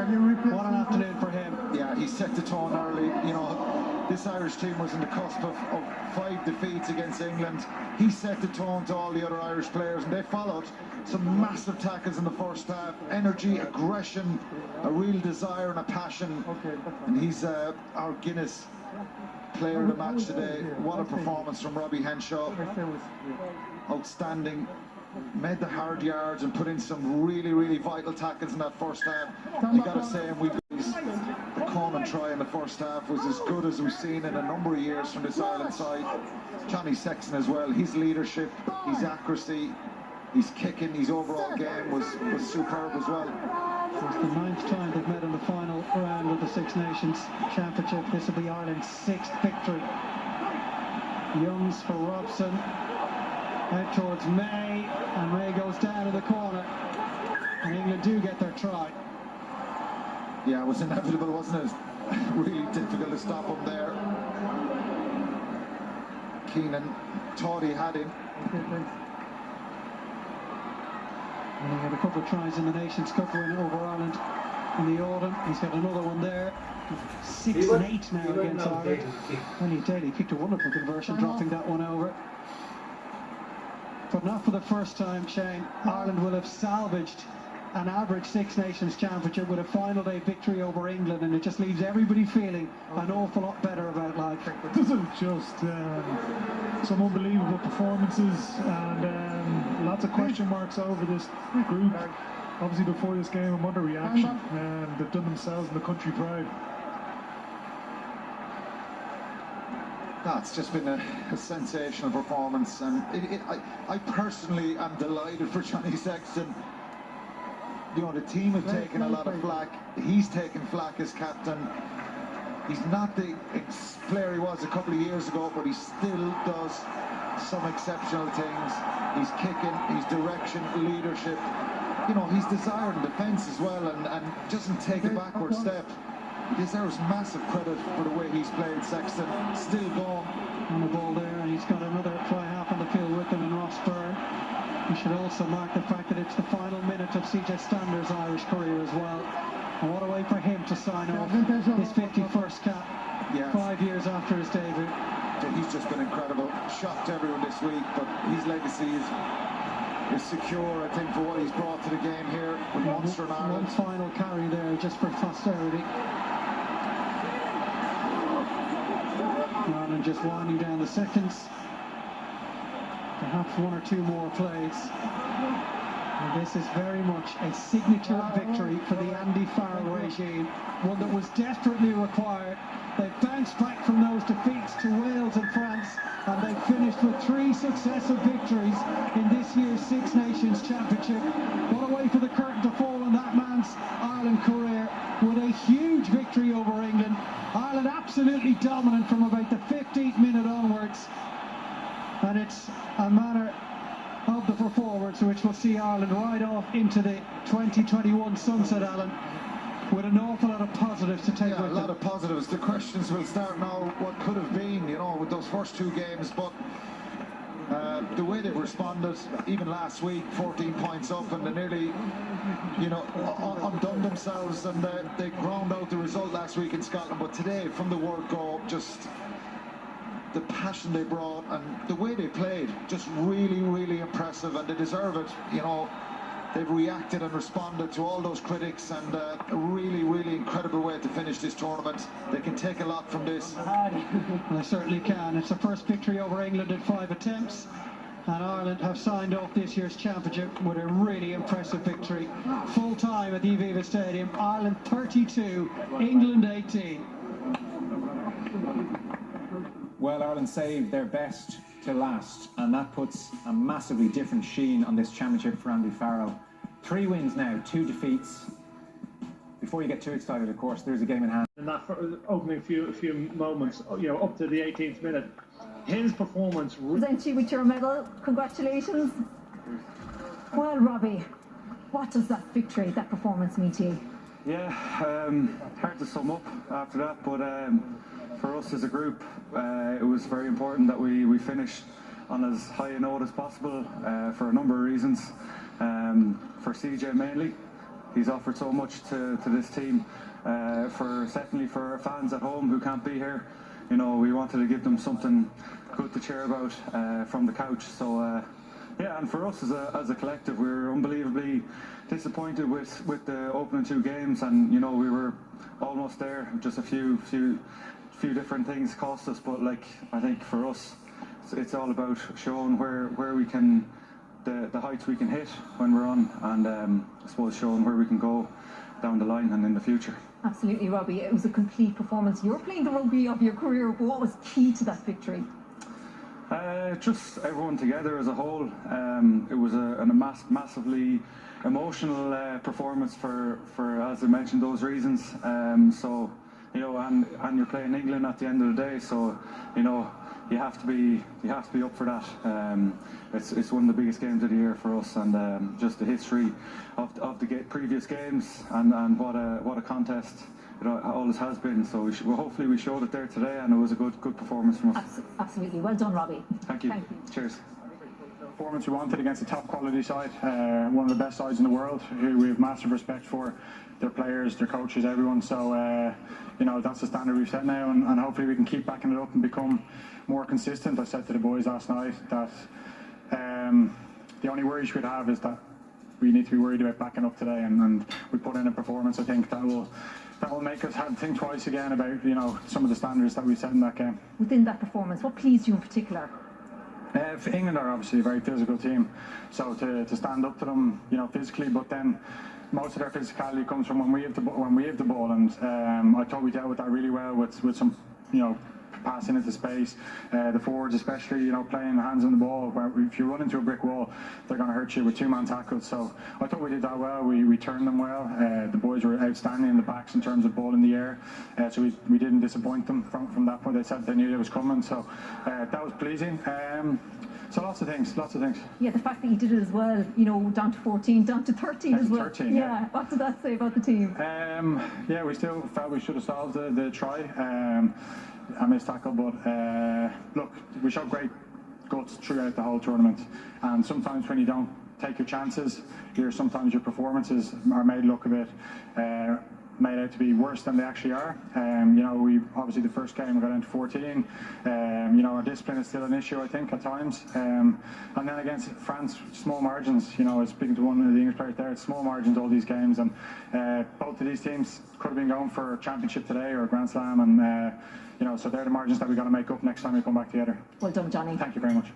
What an afternoon for him. Yeah, he set the tone early. You know, this Irish team was on the cusp of 5 defeats against England. He set the tone to all the other Irish players, and they followed. Some massive tackles in the first half. Energy, aggression, a real desire and a passion. And he's our Guinness player of the match today. What a performance from Robbie Henshaw. Outstanding. Made the hard yards and put in some really vital tackles in that first half. You got to say, and the Conan try in the first half was as good as we've seen in a number of years from this Ireland side. Johnny Sexton as well. His leadership, his accuracy, his kicking, his overall game was superb as well. It's the 9th time they've met in the final round of the Six Nations Championship. This will be Ireland's 6th victory. Youngs for Robson. Out towards May, and May goes down in the corner, and England do get their try. Yeah, it was inevitable, wasn't it? Really difficult to stop him there. Keenan thought he had him. And he had a couple of tries in the Nations Cup win over Ireland in the autumn. He's got another one there. 6-8 now against Ireland. When he did, he kicked a wonderful conversion, dropping that one over. But not for the first time, Shane. Ireland will have salvaged an average Six Nations Championship with a final day victory over England, and it just leaves everybody feeling an awful lot better about life. This is just some unbelievable performances and lots of question marks over this group. Obviously before this game, I'm under reaction, and they've done themselves and the country proud. That's just been a sensational performance, and I personally am delighted for Johnny Sexton. You know, the team have taken a lot of flack. He's taken flack as captain. He's not the player he was a couple of years ago, but he still does some exceptional things. He's kicking, his direction, leadership. You know, he's desire in defence as well, and doesn't take a backward step. He deserves massive credit for the way he's played. Sexton still going on the ball there, and he's got another try half on the field with him in Ross Byrne. We should also mark the fact that it's the final minute of CJ Stander's Irish career as well. And what a way for him to sign off his 51st cap, 5 years after his debut. He's just been incredible. Shocked everyone this week, but his legacy is secure, I think, for what he's brought to the game here with Munster and Ireland. One final carry there just for posterity. Ireland just winding down the seconds. Perhaps one or two more plays. And this is very much a signature victory for the Andy Farrell regime, one that was desperately required. They bounced back from those defeats to Wales and France, and they finished with 3 successive victories in this year's Six Nations Championship. What a way for the curtain to fall on that man's Ireland career, with a huge victory over England. Ireland absolutely dominant from about the 15th minute onwards, and it's a manner of the forwards which will see Ireland ride off into the 2021 sunset, Alan, with an awful lot of positives to take with them. A lot of positives. The questions will start now, what could have been, you know, with those first 2 games, but the way they've responded, even last week, 14 points up, and they nearly, you know, undone themselves, and they ground out the result last week in Scotland. But today, from the word go, just the passion they brought and the way they played, just really impressive, and they deserve it. You know, they've reacted and responded to all those critics, and a really incredible way to finish this tournament. They can take a lot from this. They certainly can. It's the first victory over England in 5 attempts, and Ireland have signed off this year's championship with a really impressive victory. Full time at the Aviva Stadium. Ireland 32, England 18. Well, Ireland saved their best to last, and that puts a massively different sheen on this championship for Andy Farrell. 3 wins now, 2 defeats. Before you get too excited, of course, there's a game in hand. In that opening few moments, you know, up to the 18th minute, his performance. Present you with your medal. Congratulations. Well, Robbie, what does that victory, that performance mean to you? Yeah, hard to sum up after that, but for us as a group, it was very important that we finished on as high a note as possible for a number of reasons. For CJ mainly, he's offered so much to this team. Certainly for our fans at home who can't be here, you know, we wanted to give them something good to cheer about from the couch. So yeah, and for us as a collective, we were unbelievably disappointed with the opening 2 games, and you know, we were almost there. Just a few different things cost us, but like, I think for us, it's all about showing where we can, the heights we can hit when we're on, and I suppose showing where we can go down the line and in the future. Absolutely, Robbie. It was a complete performance. You're playing the rugby of your career. What was key to that victory? Just everyone together as a whole. It was a massively emotional performance for, as I mentioned, those reasons. So, you know, and you're playing England at the end of the day, so you know, you have to be up for that. It's one of the biggest games of the year for us, and just the history of the previous games, and what a contest it always has been. So hopefully we showed it there today, and it was a good performance from us. Absolutely, well done, Robbie. Thank you. Cheers. Performance we wanted against a top quality side, one of the best sides in the world, who we have massive respect for, their players, their coaches, everyone. So you know, that's the standard we've set now, and hopefully we can keep backing it up and become more consistent. I said to the boys last night that the only worries we'd have is that we need to be worried about backing up today, and we put in a performance, I think, that will make us think twice again about, you know, some of the standards that we set in that game. Within that performance, what pleased you in particular? England are obviously a very physical team, so to stand up to them, you know, physically, but then most of their physicality comes from when we have the ball, and I thought we dealt with that really well with some, you know, passing into space. The forwards especially, you know, playing hands on the ball, where if you run into a brick wall, they're going to hurt you with 2-man tackles. So I thought we did that well. We turned them well. The boys were outstanding in the backs in terms of ball in the air, so we didn't disappoint them from that point. They said they knew it was coming, so that was pleasing. So lots of things. Yeah, the fact that you did it as well, you know, down to 14, down to 13 as well. 13, yeah. What did that say about the team? Yeah, we still felt we should have solved the try. I missed tackle, but look, we showed great guts throughout the whole tournament, and sometimes when you don't take your chances, sometimes your performances are made look a bit made out to be worse than they actually are. You know, we obviously the first game we got down to 14. You know, our discipline is still an issue, I think, at times. And then against France, small margins. You know, I was speaking to one of the English players there. It's small margins all these games, and both of these teams could have been going for a championship today or a Grand Slam, and you know, so they're the margins that we got to make up next time we come back together. Well done, Johnny. Thank you very much.